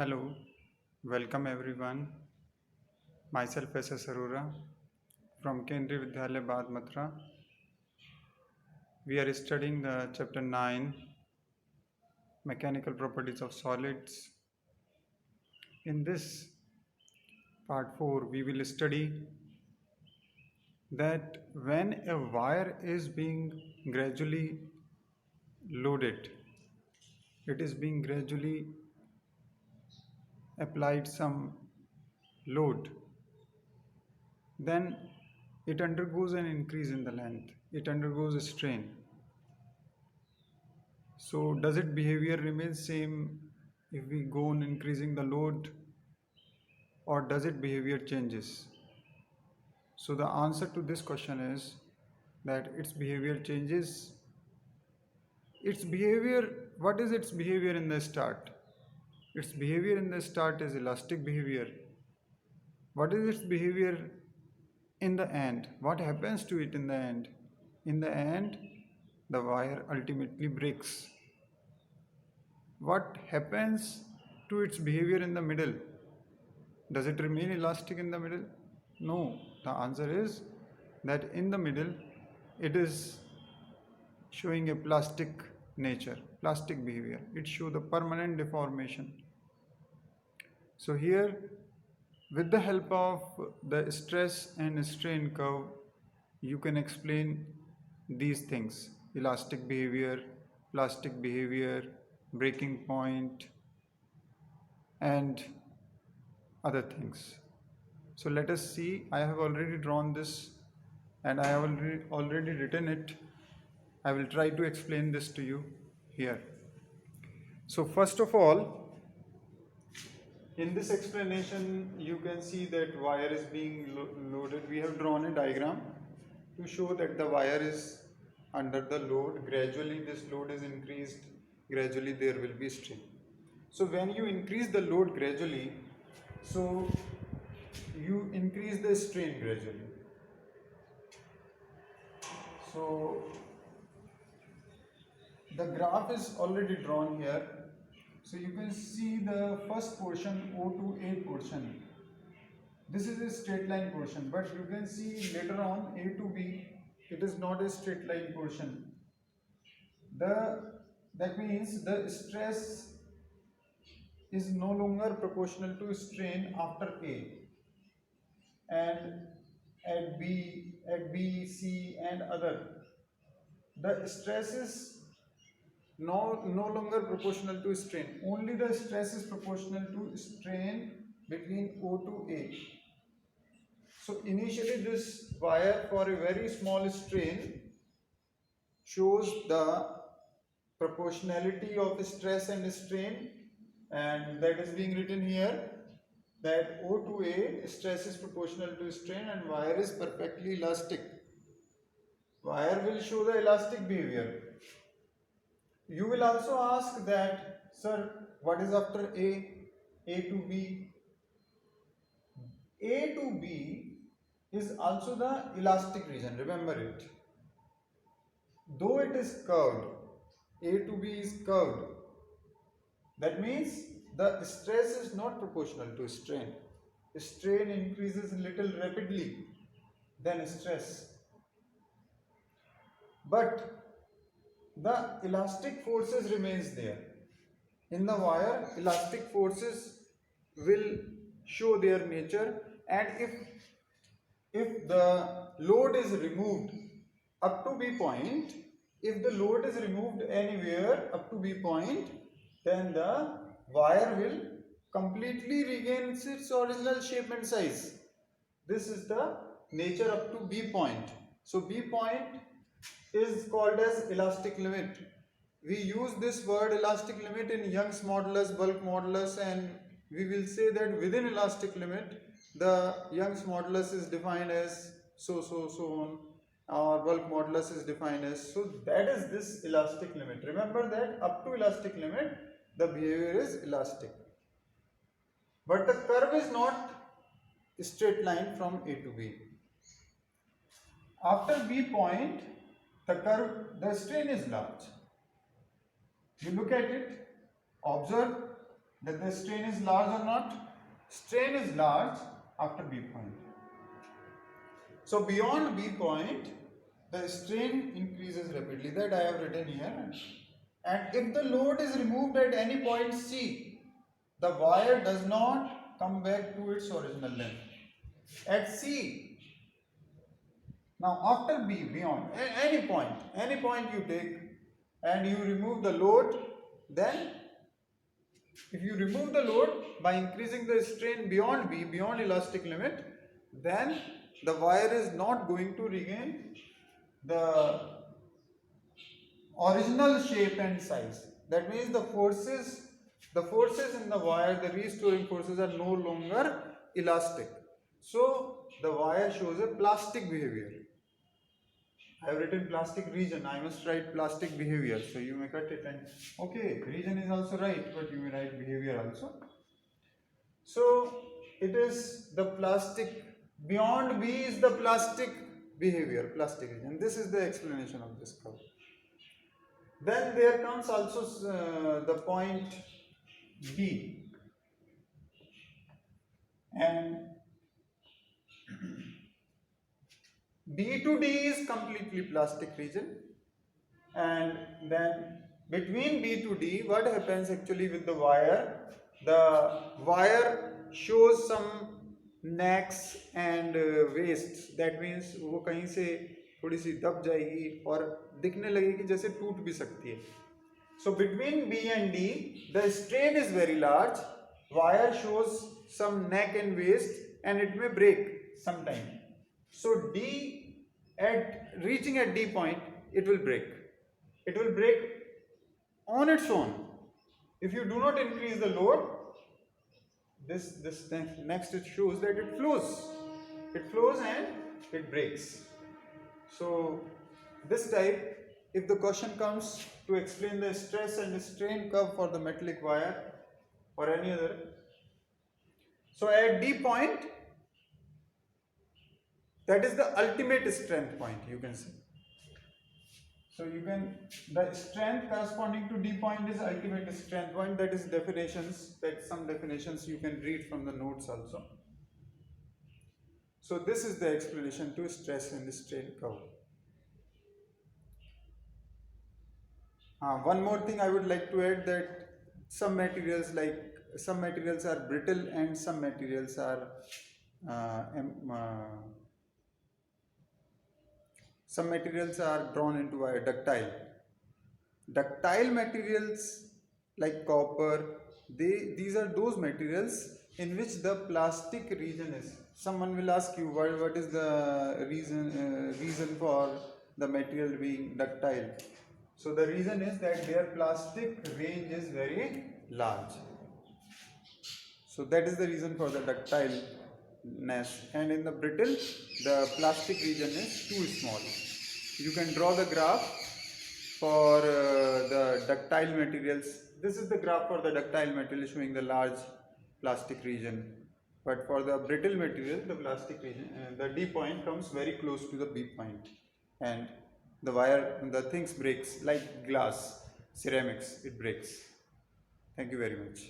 Hello, welcome everyone. Myself S.S. Arora from Kendriya Vidyalaya Bad Matra. We are studying the chapter 9 Mechanical Properties of Solids. In this part 4, we will study that when a wire is being gradually loaded, it is being gradually applied some load, then it undergoes an increase in the length, it undergoes a strain. So does it behavior remain same if we go on increasing the load, or does it behavior changes? So the answer to this question is that its behavior changes. Its behavior, what is its behavior in the start? Its behavior in the start is elastic behavior. What is its behavior in the end? What happens to it in the end? In the end, the wire ultimately breaks. What happens to its behavior in the middle? Does it remain elastic in the middle? No. The answer is that in the middle it is showing a plastic nature, plastic behavior. It shows the permanent deformation. So here, with the help of the stress and strain curve, you can explain these things: elastic behavior, plastic behavior, breaking point, and other things. So let us see. I have already drawn this and I have already written it. I will try to explain this to you here. So first of all, in this explanation you can see that wire is being loaded. We have drawn a diagram to show that the wire is under the load. Gradually this load is increased, gradually there will be strain. So when you increase the load gradually, so you increase the strain gradually. So the graph is already drawn here. So you can see the first portion, O to A portion. This is a straight line portion, but you can see later on A to B, it is not a straight line portion. That means the stress is no longer proportional to strain after A, and at B, C and other, the stress is no longer proportional to strain. Only the stress is proportional to strain between O to A. So initially this wire, for a very small strain, shows the proportionality of stress and strain, and that is being written here, that O to A, stress is proportional to strain and wire is perfectly elastic. Wire will show the elastic behavior. You will also ask that, sir, what is after A to B? A to B is also the elastic region, remember it. Though it is curved, A to B is curved. That means the stress is not proportional to strain. Strain increases a little rapidly than stress. But the elastic forces remains there. In the wire, elastic forces will show their nature, and if the load is removed up to B point, if the load is removed anywhere up to B point, then the wire will completely regain its original shape and size. This is the nature up to B point. So B point is called as elastic limit. We use this word elastic limit in Young's modulus, bulk modulus, and we will say that within elastic limit the Young's modulus is defined as so on, or bulk modulus is defined as so. That is this elastic limit. Remember that up to elastic limit the behavior is elastic, but the curve is not a straight line from A to B. After B point, the strain is large. You look at it, observe that the strain is large or not? Strain is large after B point. So beyond B point, the strain increases rapidly. That I have written here. And if the load is removed at any point C, the wire does not come back to its original length. At C, now after B, beyond, any point you take and you remove the load, then if you remove the load by increasing the strain beyond B, beyond elastic limit, then the wire is not going to regain the original shape and size. That means the forces in the wire, the restoring forces are no longer elastic. So the wire shows a plastic behavior. I have written plastic region, I must write plastic behavior. So you may cut it and okay, region is also right, but you may write behavior also. So it is the plastic, beyond B is the plastic behavior, plastic region. This is the explanation of this curve. Then there comes also the point B, and B to D is completely plastic region, and then between B to D, what happens actually with the wire? The wire shows some necks and wastes. That means वो कहीं से थोड़ी सी दब जाएगी और दिखने लगेगी जैसे टूट भी सकती है. So between B and D, the strain is very large. Wire shows some neck and waist, and it may break sometime. So D, at reaching at D point, it will break. It will break on its own. If you do not increase the load, this next it shows that it flows. It flows and it breaks. So this type, if the question comes to explain the stress and strain curve for the metallic wire or any other, so at D point, that is the ultimate strength point, you can say. So you can, the strength corresponding to D point is ultimate strength point. That is definitions, that some definitions you can read from the notes also. So this is the explanation to stress and strain curve. One more thing I would like to add, that some materials are brittle and some materials are drawn into a ductile. Ductile materials like copper, these are those materials in which the plastic region is. Someone will ask you what is the reason for the material being ductile. So the reason is that their plastic range is very large. So that is the reason for the ductileness. And in the brittle, the plastic region is too small. You can draw the graph for the ductile materials. This is the graph for the ductile material showing the large plastic region. But for the brittle material, the plastic region, the D point comes very close to the B point, and the things breaks like glass, ceramics, it breaks. Thank you very much.